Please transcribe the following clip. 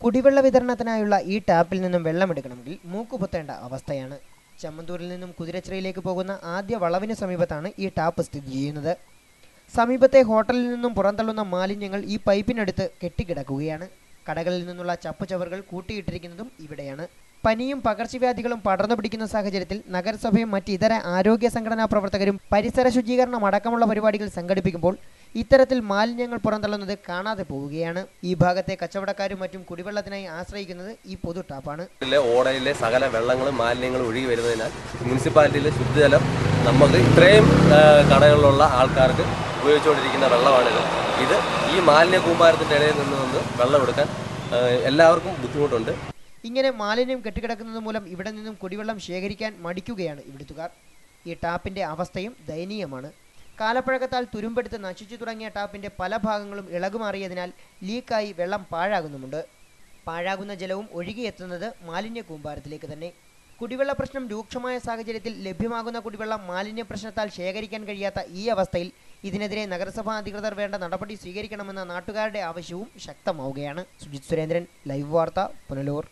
കുടിവെള്ള വിതരണത്തിനായുള്ള ഈ ടാപ്പിൽ നിന്നും വെള്ളമെടുക്കണമെങ്കിൽ മൂക്കുപൊത്തേണ്ട അവസ്ഥയാണ്. ചമ്മന്തൂരിൽ നിന്നും കുതിരച്ചിറയിലേക്ക് പോകുന്ന ആദ്യ വളവിന് സമീപത്താണ് ഈ ടാപ്പ് സ്ഥിതി ചെയ്യുന്നത്. സമീപത്തെ ഹോട്ടലിൽ നിന്നും പുറന്തള്ളുന്ന മാലിന്യങ്ങൾ ഈ പൈപ്പിനടുത്ത് കെട്ടിക്കിടക്കുകയാണ്. കടകളിൽ നിന്നുള്ള ചപ്പുചവറുകൾ കൂട്ടിയിട്ടിരിക്കുന്നതും ഇവിടെയാണ്. പനിയും പകർച്ചവ്യാധികളും പടർന്നു പിടിക്കുന്ന സാഹചര്യത്തിൽ നഗരസഭയും മറ്റ് ഇതര ആരോഗ്യ സംഘടനാ പ്രവർത്തകരും പരിസര ശുചീകരണം അടക്കമുള്ള പരിപാടികൾ സംഘടിപ്പിക്കുമ്പോൾ ഇത്തരത്തിൽ മാലിന്യങ്ങൾ പുറന്തള്ളുന്നത് കാണാതെ പോവുകയാണ്. ഈ ഭാഗത്തെ കച്ചവടക്കാരും മറ്റും കുടിവെള്ളത്തിനായി ആശ്രയിക്കുന്നത് ഈ പൊതു ടാപ്പാണ്. ഓടയിലെ സകല വെള്ളങ്ങളും മാലിന്യങ്ങളും ഒഴുകി വരുന്നതിനാൽ മുനിസിപ്പാലിറ്റിയിലെ ശുദ്ധജലം നമുക്ക് ഇത്രയും കടകളിലുള്ള ആൾക്കാർക്ക് ഉപയോഗിച്ചുകൊണ്ടിരിക്കുന്ന വെള്ളമാണിത്. ഇത് ഈ മാലിന്യ കൂമ്പാരത്തിൻ്റെ ഇടയിൽ നിന്ന് വെള്ളമെടുക്കാൻ എല്ലാവർക്കും ബുദ്ധിമുട്ടുണ്ട്. ഇങ്ങനെ മാലിന്യം കെട്ടിക്കിടക്കുന്നത് മൂലം ഇവിടെ നിന്നും കുടിവെള്ളം ശേഖരിക്കാൻ മടിക്കുകയാണ് ഇവിടുത്തുകാർ. ഈ ടാപ്പിൻ്റെ അവസ്ഥയും ദയനീയമാണ്. കാലപ്പഴക്കത്താൽ തുരുമ്പെടുത്ത് നശിച്ചു തുടങ്ങിയ ടാപ്പിൻ്റെ പല ഭാഗങ്ങളും ഇളകുമാറിയതിനാൽ ലീക്കായി വെള്ളം പാഴാകുന്നുമുണ്ട്. പാഴാകുന്ന ജലവും ഒഴുകിയെത്തുന്നത് മാലിന്യ കൂമ്പാരത്തിലേക്ക് തന്നെ. കുടിവെള്ള പ്രശ്നം രൂക്ഷമായ സാഹചര്യത്തിൽ ലഭ്യമാകുന്ന കുടിവെള്ളം മാലിന്യ പ്രശ്നത്താൽ ശേഖരിക്കാൻ കഴിയാത്ത ഈ അവസ്ഥയിൽ ഇതിനെതിരെ നഗരസഭാ അധികൃതർ വേണ്ട നടപടി സ്വീകരിക്കണമെന്ന നാട്ടുകാരുടെ ആവശ്യവും ശക്തമാവുകയാണ്. സുജിത് സുരേന്ദ്രൻ, ലൈവ് വാർത്ത, പുനലൂർ.